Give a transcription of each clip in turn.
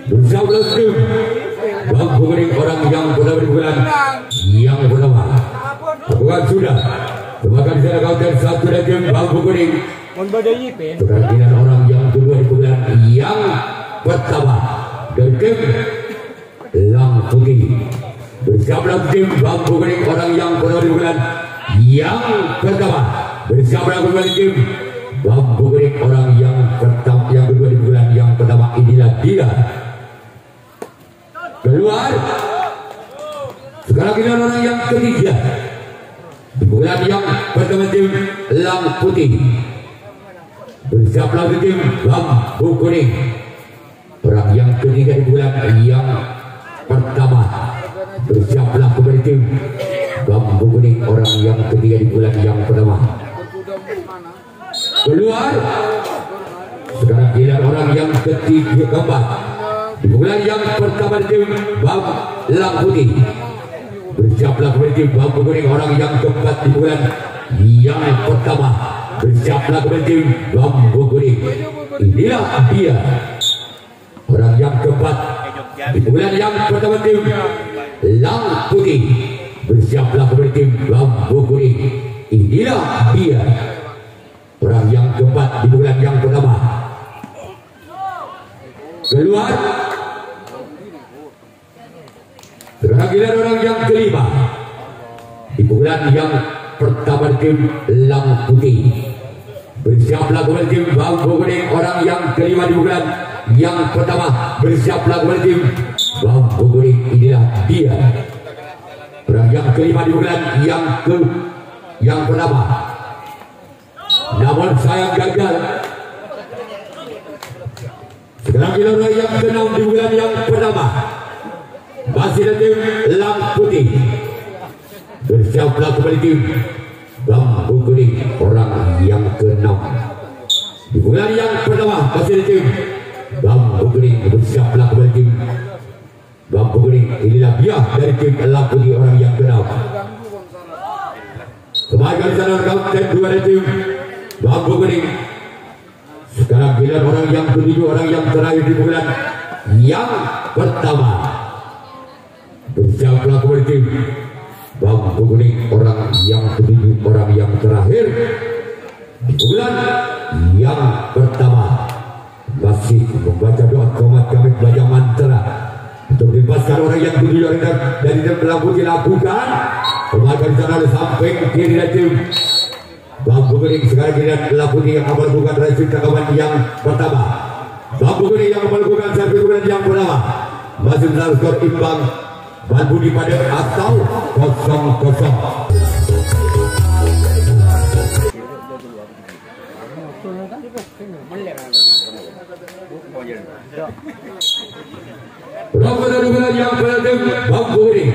bersama tim Bang Kuning orang yang bernama bulan yang bernama bukan sudah semakan sana counter satu dan tim Bang Kuning kemungkinan orang yang kedua di bulan yang pertama dan tim Lang Putih bersama tim Bang Kuning orang yang bernama di bulan yang pertama bersama kembali tim Bang Kuning orang yang pertama yang kedua di bulan yang pertama. Inilah dia keluar sekarang kita orang yang ketiga di bulan yang pertama tim Lang Putih bersama tim Bang Kuning orang yang ketiga di bulan yang pertama bersama kembali tim Bang Kuning orang yang ketiga di bulan yang pertama. Keluar sekarang giliran orang yang ketiga keempat di bulan yang pertama tim Bang Lang Putih bersiaplah kembali tim Bang Kuning orang yang keempat di bulan yang pertama bersiaplah kembali tim Bang Kuning. Inilah dia orang yang keempat di bulan yang pertama tim Lang Putih bersiaplah kembali tim Bang Kuning. Inilah dia orang yang keempat di bulan yang pertama. Keluar sekarang giliran orang yang kelima di bulan yang pertama tim Lang Putih bersiaplah kembali tim Bang Kuning orang yang kelima di bulan yang pertama bersiaplah kembali tim Bang Kuning. Inilah dia orang yang kelima di bulan yang pertama. Namun sayang gagal. Sekarang giliran yang keenam di bulan yang pertama masih ada tim Lang Putih bersiaplah kembali tim Bang Kuning orang yang keenam di bulan yang pertama masih ada tim Bang Kuning bersiaplah kembali tim Bang Kuning. Inilah dia dari tim Lang Putih orang yang keenam. Kembali sana kapten dua dari tim Bang Kuning. Sekarang giliran orang yang ketujuh orang yang terakhir di bulan yang pertama bersiaplah kembali tim Bang Kuning orang yang ketujuh orang yang terakhir di bulan yang pertama masih membaca doa komat kami belajar mantra untuk dibebaskan orang yang ketujuh orang dari Lang Putih lakukan. Kembali sana sampai kiri dari tim Bang Kuning. Sekarang giliran Lang Putih yang akan melakukan resip kawan yang pertama. Bang Kuning yang melakukan servis bulan yang pertama masih menaruh skor imbang Bang Budi pada atau 0-0. Pada bulan yang pertama Bang Kuning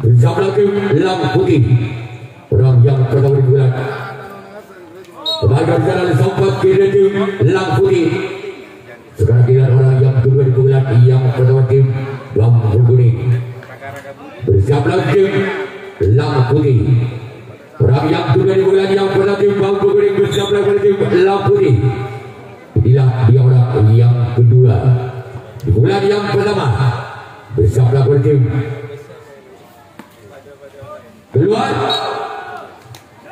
bersama tim Lang Putih orang yang pertama di bulan. Kembali jalan sempat kiri tim Lang Putih. Sekarang giliran orang yang kedua di bulan yang pertama tim Bang Kuning bersama tim Lang Putih orang yang kedua di bulan yang pertama tim Bang Kuning bersama tim Lang Putih. Inilah dia orang yang kedua di bulan yang pertama bersama tim keluar.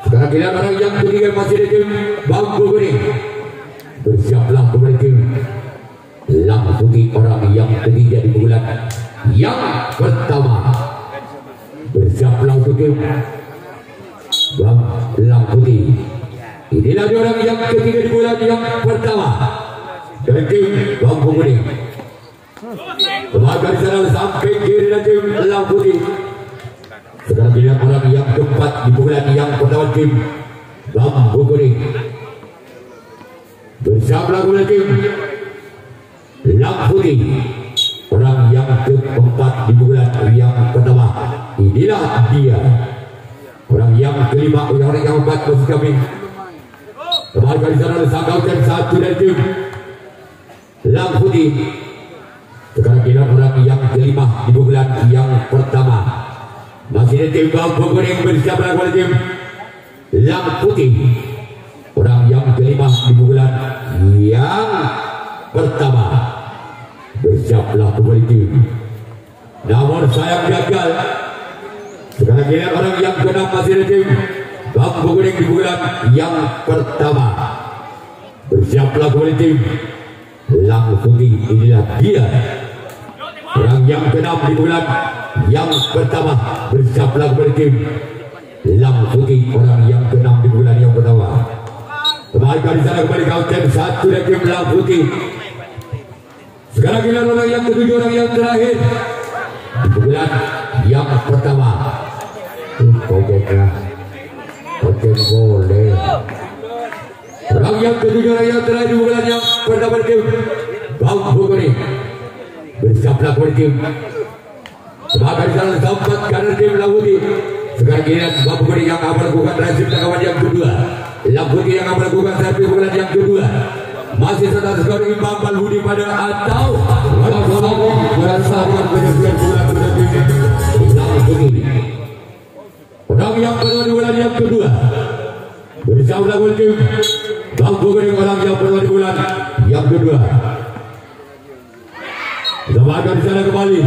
Sekarang giliran orang yang ketiga masih di tim Bang Kuning bersiaplah kembali tim Lang Putih orang yang ketiga di bulan yang pertama bersiaplah untuk tim Bang Lang Putih. Inilah dia orang yang ketiga di bulan yang pertama dari tim Bang Kuning. Kembali sana sampai kiri dari tim Lang Putih. Sekarang giliran orang yang keempat di bulan yang pertama tim Bang Kuning bersama tim Lang Putih orang yang keempat di bulan yang pertama. Inilah dia orang yang kelima orang yang keempat masih kami. Kembali di sana disangkaukan satu dari tim Lang Putih. Sekarang giliran orang yang kelima di bulan yang pertama masih ada tim Bang Kuning bersama dengan tim Lang Putih orang yang kelima di bulan yang pertama. Bersiaplah kembali tim. Namun sayang gagal. Sekarang giliran orang yang ke-6 masih ada tim Bambu Kuning di bulan yang pertama. Bersiaplah kembali tim. Langsung inilah dia orang yang ke-6 di bulan yang pertama. Bersiaplah kembali tim. Langsung orang yang ke-6 di bulan yang pertama. Kembali di sana kembali kaunten 1 dan tim Lamputi. Sekarang giliran orang yang ke-7, orang yang terakhir di bulan yang pertama. Oke boleh. Orang yang ke-7, orang yang terakhir di bulan yang pertama tim Bambu Kuning. Bersiaplah kembali tim. Sebagai salah tempat kanan tim Lamputi. Sekarang giliran Bambu Kuning yang akan melakukan resip tangkapan yang kedua. Lamputi yang akan melakukan servis bulan yang kedua. Masih tetap skor imbang Balbudi pada atau berdasarkan penyelesaian bulan orang yang kedua di bulan yang kedua. Bersama tim Bambu Kuning orang yang kedua di bulan yang kedua. Kita di sana kembali.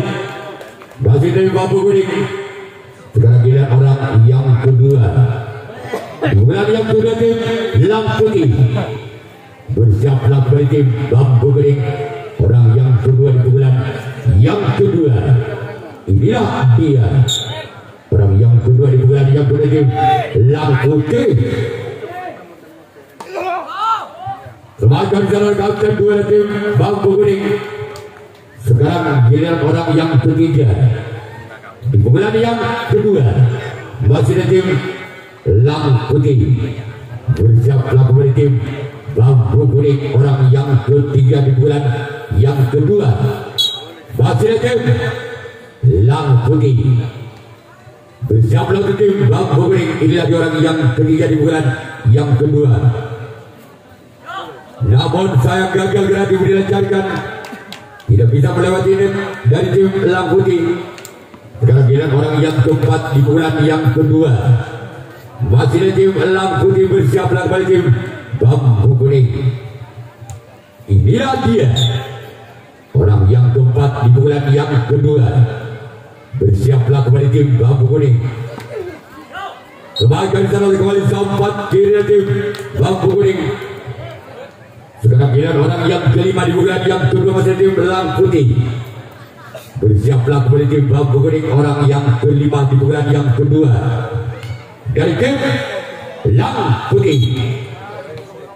Masih dari Bambu Kuning. Sekarang giliran orang yang kedua. Di bulan yang kedua tim Lamputi. Bersiaplah kembali tim Bambu Kuning orang yang kedua di bulan yang kedua. Inilah dia orang yang kedua di bulan yang kedua tim Lamputi. Semakin jalan kapten 2 tim Bambu Kuning. Sekarang giliran orang yang ketiga di bulan yang kedua. Masih ada tim Lamputi. Bersiaplah kembali tim Bambu Kuning orang yang ketiga di bulan yang kedua. Masih ada tim Lamputi. Bersiaplah tim Bambu Kuning. Inilah dia orang yang ketiga di bulan yang kedua. Namun saya gagal gratis dilancarkan. Tidak bisa melewati ini dari tim Lamputi. Sekarang giliran orang yang keempat di bulan yang kedua. Masih ada tim Lamputi. Bersiaplah kembali tim Bambu Kuning. Inilah dia orang yang keempat di bulan yang kedua. Bersiaplah kembali tim Bambu Kuning. Semakin sana kembali sempat kiri tim Bambu Kuning. Sekarang giliran orang yang kelima di bulan yang kedua masih tim Lamputi. Bersiaplah kembali tim Bambu Kuning orang yang kelima di bulan yang kedua. Dari tim Lamputi.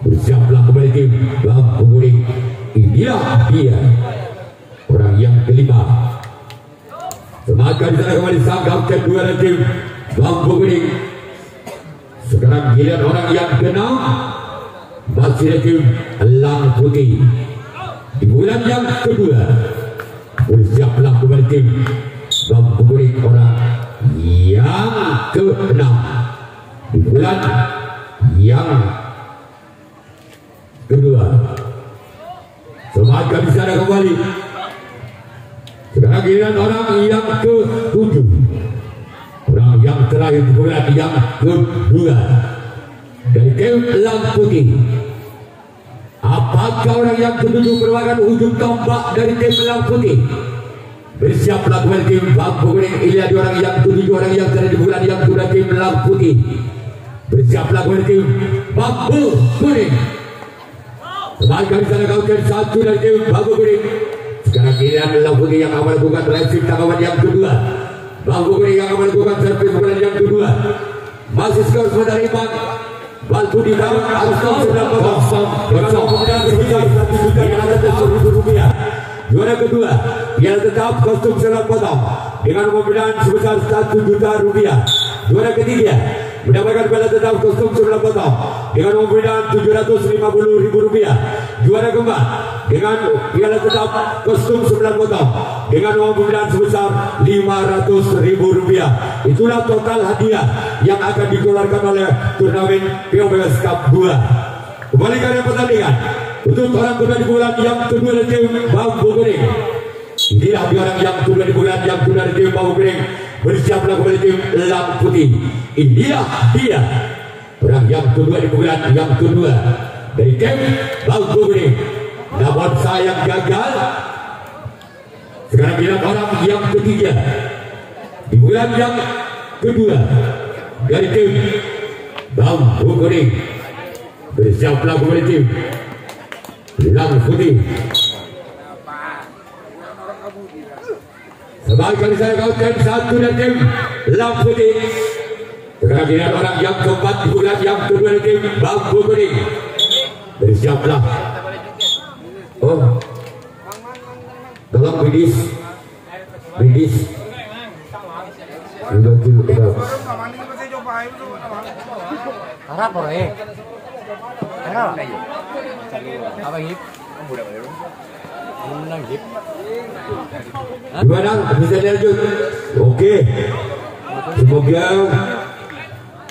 Bersiaplah kembali tim Bambu Kuning. Inilah dia orang yang kelima. Semakin sana kembali sang kapten 2 dan tim Bambu Kuning. Sekarang giliran orang yang keenam. Masih ada tim Lamputi di bulan yang kedua. Bersiaplah kembali tim Bambu Kuning orang yang keenam di bulan yang kedua. Semakin di sana kembali. Sekarang giliran orang yang ke-7. Orang yang terakhir di bulan yang kedua. Dari tim Lamputi. Apakah orang yang ke-7 merupakan ujung tombak dari tim Lamputi? Bersiaplah kembali tim Bambu Kuning. Inilah orang yang ke-7, orang yang terakhir di bulan yang kedua tim Lamputi. Bersiaplah kembali tim Bambu Kuning. Semakin di sana kaunten 1 dari tim Bambu Kuning. Sekarang giliran Lamputi yang akan melakukan resip tangkapan yang kedua. Bambu Kuning yang akan melakukan servis bulan yang kedua. Masih skor sementara imbang. Balbudi dapat harus kosong. Kemudian sebesar Rp1.500.000. Juara kedua, dia tetap kostum selang potong dengan pembinaan sebesar Rp1.000.000. Juara ketiga mendapatkan piala tetap kostum sebelah potong dengan pembinaan Rp750.000. Juara keempat dengan piala tetap kostum sebelah potong dengan pembinaan sebesar Rp500.000. Itulah total hadiah yang akan dikeluarkan oleh turnamen POBS Cup 2. Kembali ke pertandingan untuk orang kedua di bulan yang kedua dari tim Bambu Kuning. Inilah orang yang kedua di bulan yang kedua dari tim Bambu Kuning. Bersiaplah kembali tim Lamputi. Inilah dia orang yang kedua di bulan yang kedua dari tim Bambu Kuning. namun sayang gagal. Sekarang giliran orang yang ketiga di bulan yang kedua dari tim Bambu Kuning. Bersiaplah kembali tim Lang Putih. Sebagai saya kautkan satu dan tim Lang Putih. Sekarang giliran orang yang keempat di bulan yang kedua dari tim Bambu Kuning. Bersiaplah. Oh, tolong bidis. Harap orang harap apa hip? Menang hip. Gimana? Bisa lanjut? Oke. Semoga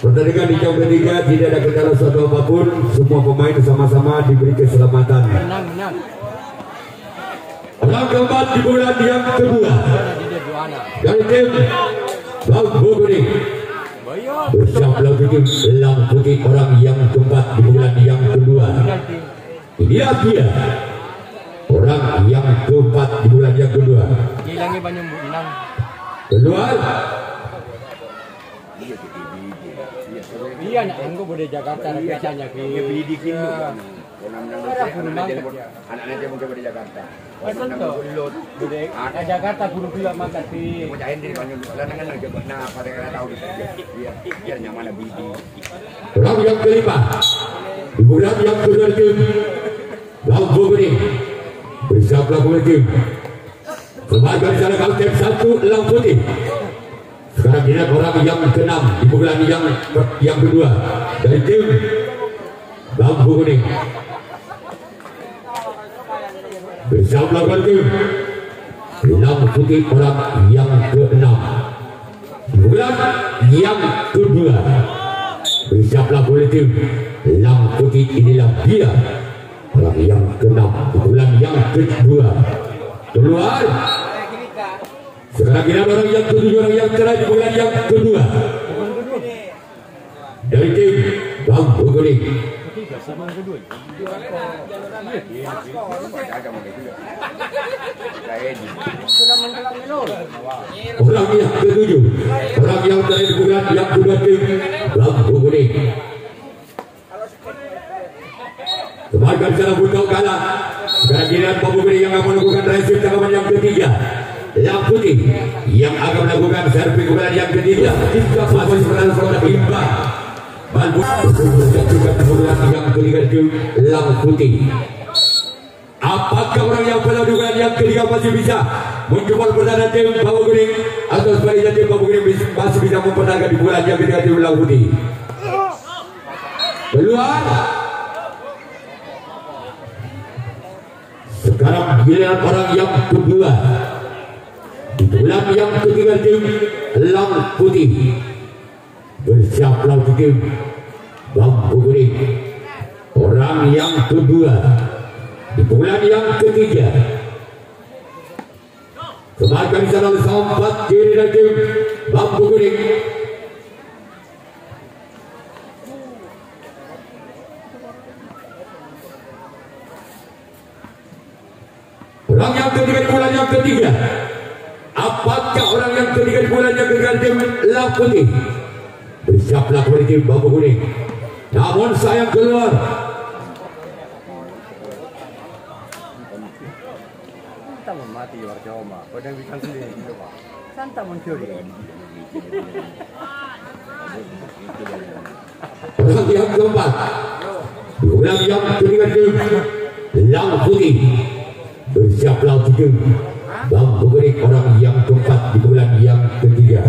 pertandingan di jam ketiga tidak ada kendala suatu apapun. Semua pemain sama-sama diberi keselamatan. Menang. Orang keempat di bulan yang kedua dari tim Bambu Kuning. Bersiaplah tim Lang Putih orang yang keempat di bulan yang kedua. Inilah dia orang yang keempat di bulan yang kedua. Hilangnya banyak menang. Keluar. Iya nak anggo boleh Jakarta biasanya ke. Anak-anak dia mungkin di Jakarta. Betul tu. Budek. Jakarta guru pula makan di. Mujahin di banyak lanangan lagi nah pada kena tahu biar nyaman lebih di. Orang yang kelima di bulan yang kedua tim Bambu Kuning. Bersiaplah kembali tim. Sebagai cara kapten satu Lang Putih. Sekarang ini orang yang keenam di bulan yang kedua dari tim Bambu Kuning. Bersiaplah kembali tim Lang Putih orang yang keenam di bulan yang kedua. Bersiaplah kembali tim Lang Putih. Inilah dia orang yang keenam di bulan yang kedua. Keluar. Sekarang kita orang yang ketujuh, orang yang terakhir di bulan yang kedua dari tim Bambu Kuning. Orang yang ketujuh, orang yang terakhir di bulan yang kedua tim Bambu Kuning. Sebagai cara untuk kalah. Sekarang giliran Bambu Kuning yang akan melakukan race tanggapan yang ketiga. Lang Putih yang akan melakukan servis kepada yang ketiga. Masih sebenarnya seorang imbang. Bambu juga kemudian yang ketiga tim Lang Putih. Apakah orang yang pernah dugaan yang ketiga masih bisa mencoba pertahanan tim Bambu Kuning atau sebaliknya tim Bambu Kuning masih bisa mempertahankan di bulan yang ketiga tim Lang Putih? Keluar. Sekarang giliran orang yang kedua di bulan yang ketiga tim Lang Putih. Bersiaplah tim Bambu Kuning orang yang kedua di bulan yang ketiga. Kemarin sana sampat kiri dan tim Bambu Kuning. Orang yang ketiga di bulan yang ketiga. Apakah orang yang ketiga di bulan yang ketiga tim Lang Putih? Bersiaplah kembali tim Bambu Kuning. Namun sayang keluar. Kita mati warga padang bikin sendiri gitu Pak. Santa mencuri. Orang yang keempat di bulan yang ketiga tim Lang Putih. Bersiaplah tim Bambu Kuning orang yang keempat di bulan yang ketiga.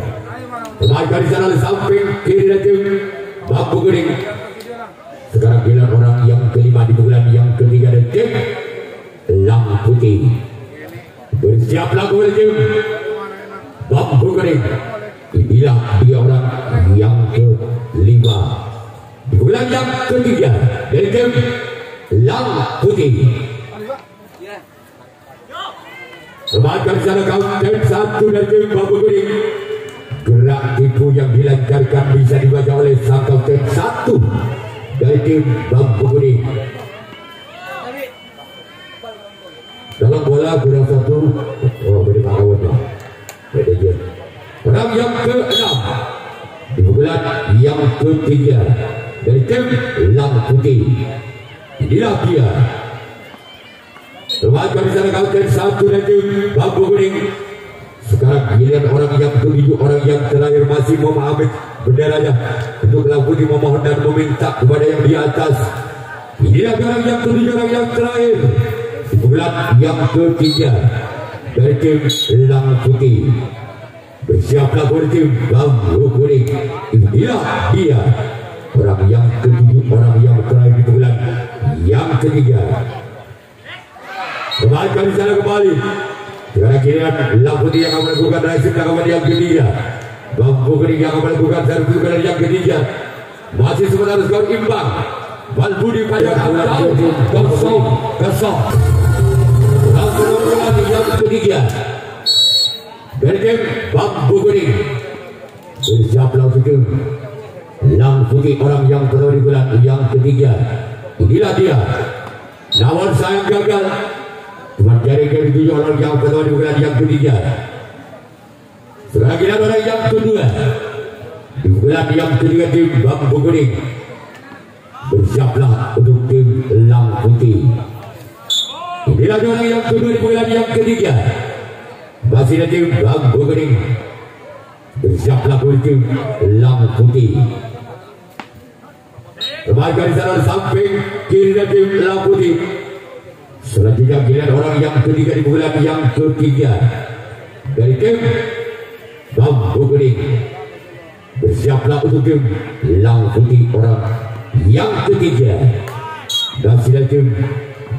Kembali di sana samping kiri dan tim Bambu Kuning. Sekarang giliran orang yang kelima di bulan yang ketiga dan tim Lang Putih. Bersiaplah kembali tim Bambu Kuning. Inilah dia orang yang kelima di bulan yang ketiga dari tim Lang Putih. Semakin sana kapten satu dari tim Bambu Kuning. Gerak tipu yang dilancarkan bisa dibaca oleh sang kapten satu dari tim Bambu Kuning. dalam bola kurang satu. Oh, beri kawan lah. Orang yang ke-6 di pukulan yang ke-3 dari tim Lang Putih. Inilah dia. Remaja di sana kawasan satu dari tim Bambu Kuning. Sekarang giliran orang yang ke-7, orang yang terakhir masih mau mengambil benderanya untuk Lang Putih, memohon dan meminta kepada yang di atas. Inilah orang yang ke-7, orang yang terakhir di pukulan yang ke-3 dari tim Lang Putih. Bersiaplah oleh tim Bambu Kuning. Inilah dia orang yang ke-7, orang yang terakhir di pukulan yang ke-3. Kembali di sana kembali. Sekarang giliran Lang Putih yang akan melakukan racing rakaman yang ke-3. Bambu Kuning yang akan melakukan servis yang ke-3. Masih sementara skor imbang. Balbudi pada kosong. Langsung melakukan yang ke-3 dari tim Bambu Kuning. Bersiaplah untuk tim Lang Putih, orang yang pertama di bulan yang ke-3. Inilah dia. Namun sayang gagal. Cuma jari ke-7 orang yang pertama di bulan yang ke-3. Sekarang kita orang yang ke-2 di bulan yang ke-3 tim Bambu Kuning. Bersiaplah untuk tim Lang Putih. Inilah orang yang ke-2 di bulan yang ke-3. Masih ada tim Bambu Kuning. Bersiaplah untuk tim Lang Putih. Kembali di sana samping kiri dari tim Lang Putih. Selanjutnya giliran orang yang ke-3 di bulan yang ke-3 dari tim Bambu Kuning. Bersiaplah untuk tim Lang Putih, orang yang ke-3. Dan sudah tim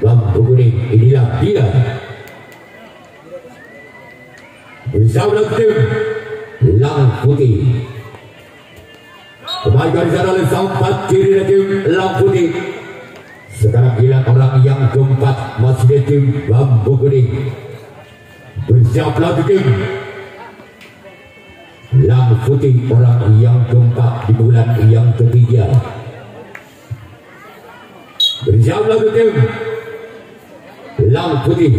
Bambu Kuning. Inilah dia. Bersiaplah tim Lang Putih. Kembali dari sana oleh sampat kiri dari tim Lang Putih. Sekarang giliran orang yang ke-4 masih di tim Bambu Kuning. Bersiaplah untuk tim Lang Putih, orang yang ke-4 di bulan yang ke-3. Bersiaplah untuk tim Lang Putih,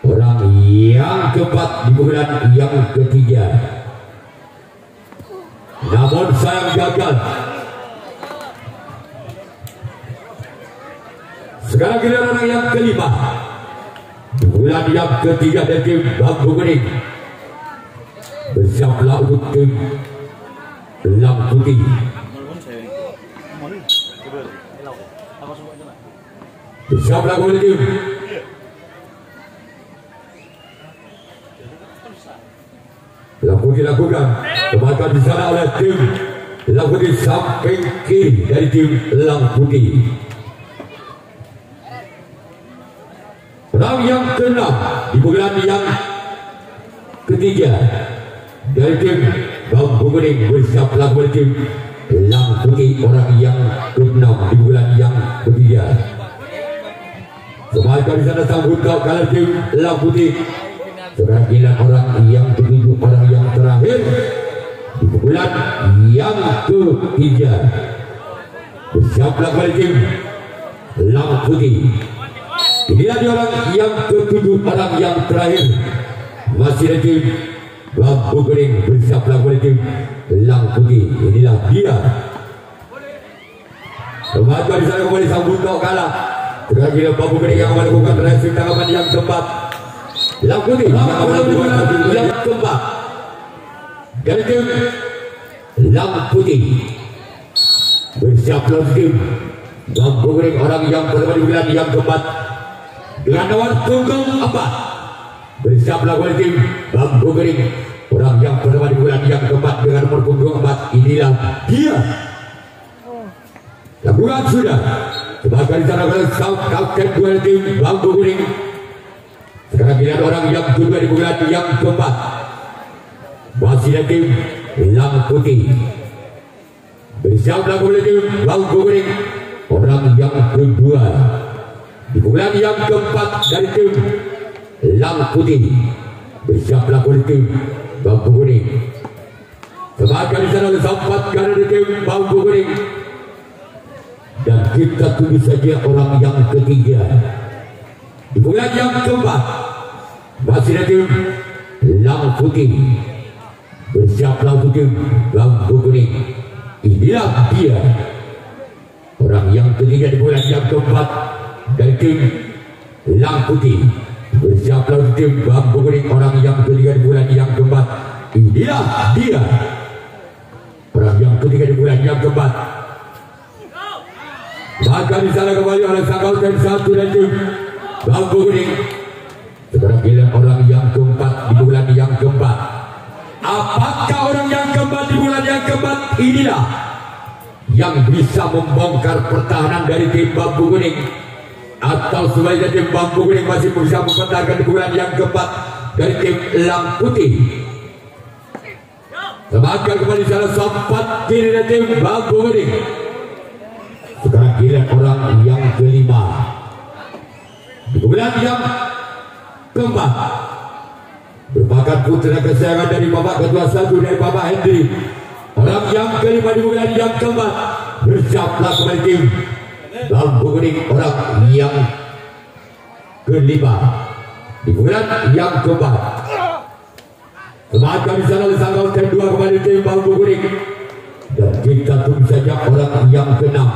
orang yang ke-4 di bulan yang ke-3. Namun sayang gagal. Sekarang giliran orang yang ke-5 di bulan yang ke-3 dari tim Bambu Kuning. Bersiaplah untuk tim Lang Putih. Bersiaplah oleh tim Lang Putih lakukan kembali di sana oleh tim Lang Putih samping kiri dari tim Lang Putih. Orang yang ke-6 di bulan yang ke-3 dari tim Bambu Kuning. Bersiaplah oleh tim Lang Putih, orang yang ke-6 di bulan yang ke-3. Kembali di sana sambut kau kalah tim Lang Putih. Sekarang giliran orang yang ke-7, orang yang terakhir di bulan yang ke-3. Bersiaplah oleh tim Lang Putih. Inilah dia orang yang ke-7, orang yang terakhir masih ada tim Bambu Kuning. Bersiaplah oleh tim Lang Putih. Inilah dia. Remaja di sana kembali sambut kau kalah. Sekarang giliran Bambu Kuning yang melakukan racing tangkapan yang keempat. Lang Putih yang melakukan yang keempat dari tim Lang Putih. Bersiaplah tim Bambu Kuning, orang yang pertama di bulan yang keempat dengan nomor punggung 4. Bersiaplah oleh tim Bambu Kuning, orang yang pertama di bulan yang keempat dengan nomor punggung 4. Inilah dia. Lakukan sudah. Sebagai di sana oleh kapten dua tim Bambu Kuning. Sekarang giliran orang yang kedua di bulan yang keempat masih ada tim Lang Putih. Bersiaplah oleh tim Bambu Kuning, orang yang kedua di bulan yang keempat dari tim Lang Putih. Bersiaplah oleh tim Bambu Kuning. Sebagai di sana oleh sampat dari tim Bambu Kuning. Dan kita tunggu saja orang yang ketiga Di bulan yang keempat masih ada tim Lampu Putih. Bersiaplah untuk tim Lampu Kuning. Inilah dia orang yang ketiga di bulan yang keempat dari tim Lampu Putih. Bersiaplah untuk tim Lampu Kuning, orang yang ketiga di bulan yang keempat. Inilah dia orang yang ketiga di bulan yang keempat. Maka di sana kembali oleh Sakau dan satu dan tim Lampu Kuning. Sekarang giliran orang yang keempat di bulan yang keempat. Apakah orang yang keempat di bulan yang keempat inilah yang bisa membongkar pertahanan dari tim Bambu Kuning, atau sebaliknya tim Bambu Kuning masih bisa mempertahankan di bulan yang keempat dari tim Lampu Putih? Semakan kembali salah sempat kiri dari tim Bambu Kuning. Sekarang giliran orang yang kelima di bulan yang keempat, merupakan putra kesayangan dari Bapak Ketua Satu dari Bapak Hendri. Orang yang kelima di bulan yang keempat. Bersiaplah kembali tim Lampu Kuning, orang yang kelima di bulan yang keempat. Semakin di sana disangkau dan dua kembali tim Lampu Kuning. Dan kita tunggu saja orang yang keenam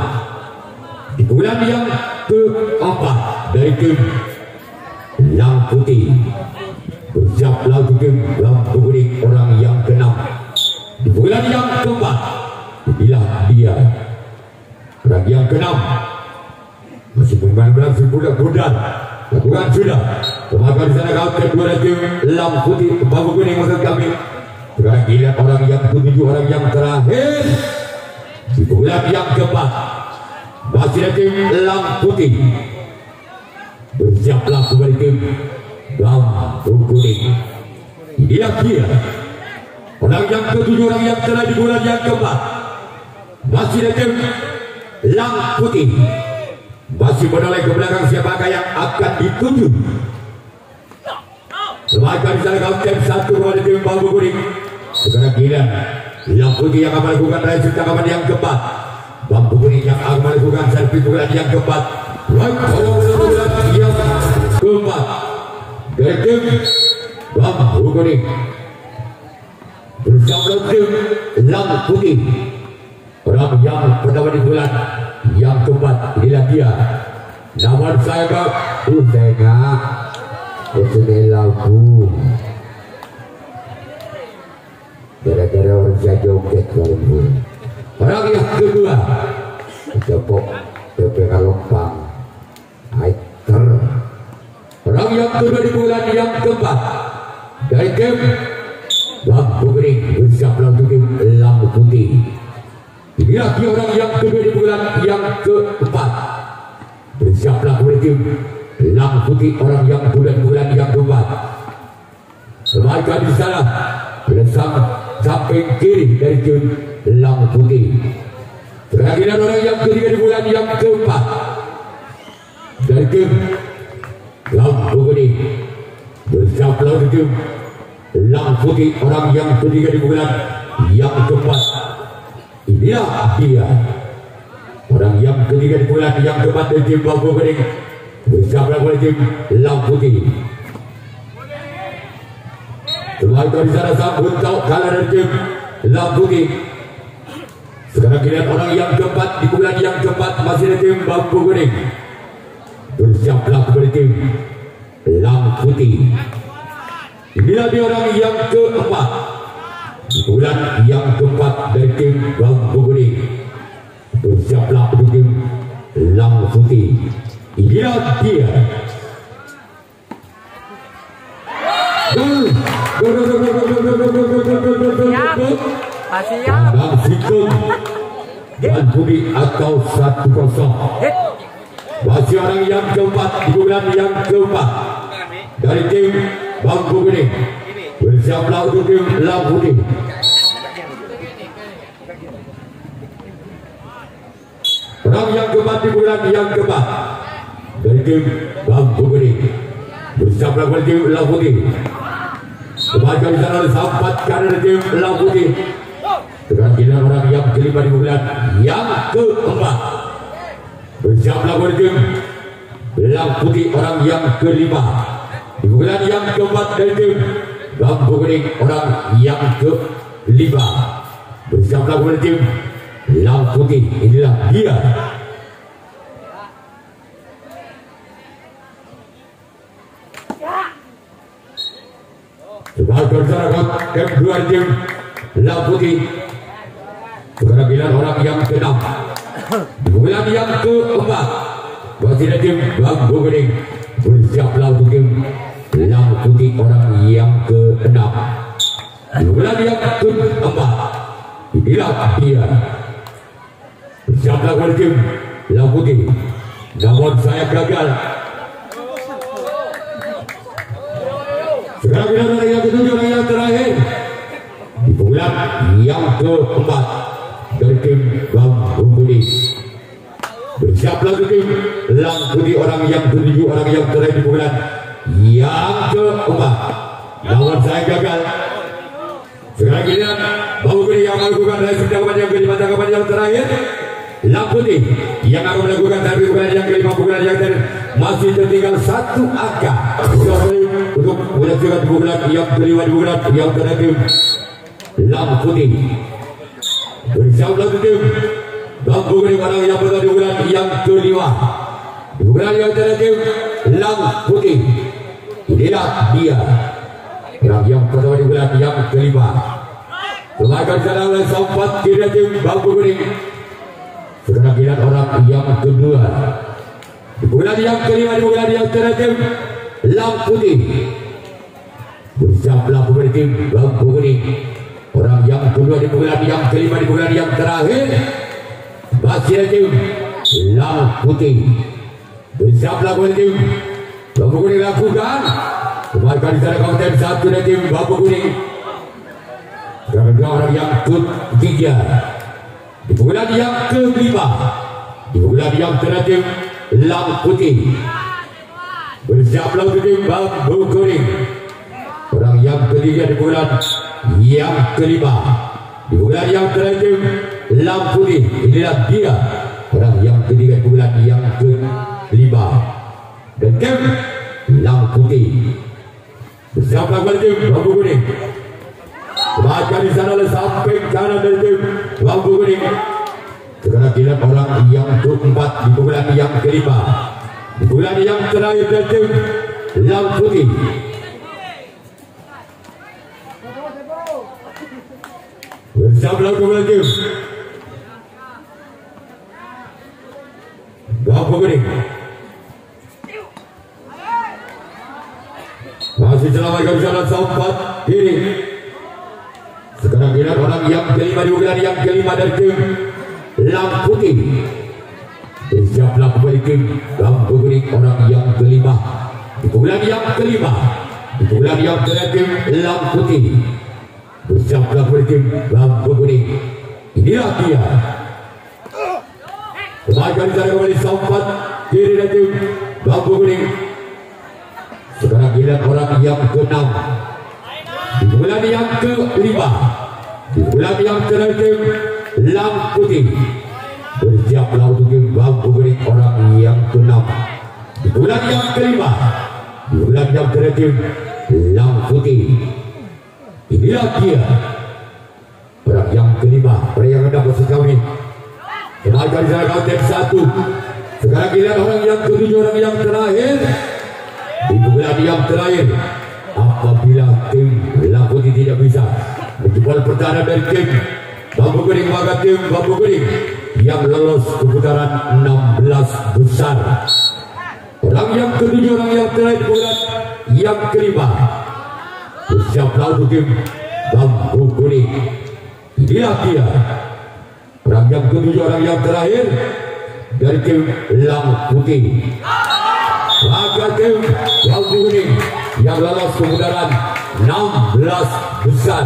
di bulan yang keempat dari tim Lampu Putih. Bersiaplah untuk tim Lampu Kuning, orang yang keenam di bulan yang keempat. Inilah dia orang yang keenam. Masih bermain-main budak-budak. Lakukan sudah. Kemakan di sana kau kedua dari tim Lampu Putih, Lampu Kuning maksud kami. Sekarang giliran orang yang ketujuh, orang yang terakhir di bulan yang keempat. Masih dari tim Lampu Putih. Bersiaplah kembali tim Lampu Kuning. Inilah dia orang yang ketujuh, orang yang telah di bulan yang keempat. Masih ada tim Lampu Putih. Masih menoleh ke belakang siapakah yang akan dituju. Semakin di sana tim satu kepada tim Lampu Kuning. Sekarang giliran Lampu Putih yang akan melakukan raih tangkapan yang keempat. Lampu Kuning yang akan melakukan servis bulan yang keempat. Bulan yang keempat dari tim Lampu Kuning. Bersama tim Lampu Putih, orang yang pertama di bulan yang keempat. Inilah dia. Nama saya Pak Usena Usena Lampu. Gara-gara orang saya joget Lampu. Orang yang kedua Jepok PPK Lompang Aiter. Orang yang kedua di bulan yang keempat dari tim Lampu Kuning. Bersiaplah untuk tim Lampu Putih. Inilah dia orang yang kedua di bulan yang keempat. Bersiaplah untuk tim Lampu Putih, orang yang bulan yang keempat. Semakin di sana bersama samping kiri dari tim Lampu Putih. Terakhir orang yang ketiga di bulan yang keempat dari tim Lampu Kuning. Bersiaplah untuk tim Lampu Putih, orang yang ketiga di bulan yang keempat. Inilah dia orang yang ketiga di bulan yang keempat dari tim Lampu Kuning. Bersiaplah oleh tim Lampu Putih. Keluarga di sana sambut kau kalah dari tim Lampu Putih. Sekarang giliran orang yang keempat di bulan yang keempat masih dari tim Lampu Kuning. Bersiaplah kembali tim Lampu Putih. Inilah dia orang yang keempat di bulan yang keempat dari tim Lampu Kuning. Bersiaplah untuk tim Lampu Putih. Inilah dia. Tandang Sikung dan Budi atau 1-0. Masih orang yang keempat di bulan yang keempat dari tim Lampu Kuning. Bersiaplah untuk tim Lampu Putih. Orang yang keempat di bulan yang keempat dari tim Lampu Kuning. Bersiaplah untuk tim Lampu Putih. Sebagai di sana sampat kanan tim Lampu Putih. Dengan giliran orang yang kelima di bulan yang keempat. Bersiaplah untuk tim Belang putih orang yang kelima. Di pukulan yang keempat dari tim Bambu Kuning orang yang kelima. Bersiaplah kepada tim Belang Putih. Inilah dia. Sebagai masyarakat game 2 tim Belang Putih. Sekarang giliran orang yang ke-6. Di pukulan yang keempat masih ada tim Bambu Kuning. Bersiaplah untuk tim Belang Putih orang yang ke-6. Di pukulan yang keempat inilah dia. Bersiaplah kepada tim Belang Putih. Namun saya gagal. Sekarang kita ada yang ketujuh dan yang terakhir. Di pukulan yang keempat dari tim Bambu Kuning. Bersiaplah untuk tim Belang Putih orang yang ketujuh, orang yang terakhir di pukulan yang keempat. Namun saya gagal. Sekarang kita Bambu Kuning yang melakukan dari tangkapan yang kelima, tangkapan yang terakhir. Belang Putih yang akan melakukan dari pukulan yang kelima, pukulan yang terakhir. Masih tertinggal 1 angka untuk menyaksikan pukulan yang kelima di pukulan yang terakhir. Belang Putih. Bersiaplah untuk tim Bambu Kuning orang yang pertama di pukulan yang kelima. Di pukulan yang terakhir Belang Putih. Inilah dia. Orang yang pertama di pukulan yang kelima. Kemakan sana oleh sempat tidak tim Bambu Kuning. Sekarang giliran orang yang kedua. Di pukulan yang kelima, di pukulan yang terakhir Belang Putih. Bersiaplah kepada tim Bambu Kuning. Orang yang kedua di pukulan yang kelima, di pukulan yang terakhir masih ada tim Belang Putih. Bersiaplah kepada tim Bambu Kuning lakukan. Kembalikan di sana kawasan 1 dari tim Bambu Kuning. Sekarang orang yang ketiga. Di pukulan yang kelima, di pukulan yang terakhir Belang Putih. Bersiaplah untuk tim Bambu Kuning. Orang yang ketiga di pukulan yang kelima, di pukulan yang terakhir Belang Putih. Inilah dia. Orang yang ketiga di pukulan yang kelima. Dan tim Belang Putih. Bersiaplah kepada tim Bambu Kuning. Baca di sana oleh samping kanan dari tim Bambu Kuning. Sekarang giliran orang yang keempat di pukulan yang kelima, di pukulan yang terakhir dari tim Belang Putih. Bersiaplah kepada tim Bambu Kuning. Masih selamatkan jalan sempat kiri. Sekarang giliran orang yang kelima di pukulan yang kelima dari tim Belang Putih. Bersiaplah kembali tim Bambu Kuning orang yang kelima. Di pukulan yang kelima, di pukulan yang terakhir Belang Putih. Bersiaplah kembali tim Bambu Kuning. Inilah dia. Kembalikan cara kembali sempat kiri dari tim Bambu Kuning. Sekarang giliran orang yang ke-6. Di pukulan yang kelima, di pukulan yang terakhir Belang Putih. Bersiaplah untuk tim Bambu Kuning orang yang ke-6. Di pukulan yang kelima, di pukulan yang terakhir Belang Putih. Inilah dia. Orang yang kelima, orang yang ke-6 maksud kami. Kembalikan di sana kaunten 1. Sekarang giliran orang yang ke-7, orang yang terakhir. Di pukulan yang terakhir, apabila tim Belang Putih tidak bisa menjebol pertahanan dari tim Bambu Kuning, maka tim Bambu Kuning yang lolos ke putaran 16 besar. Orang yang ketujuh, orang yang terakhir bulan yang kelima. Bersiaplah untuk tim Bambu Kuning. Inilah dia. Orang yang ketujuh, orang yang terakhir dari tim Belang Putih. Maka tim Bambu Kuning yang lolos ke putaran 16 besar.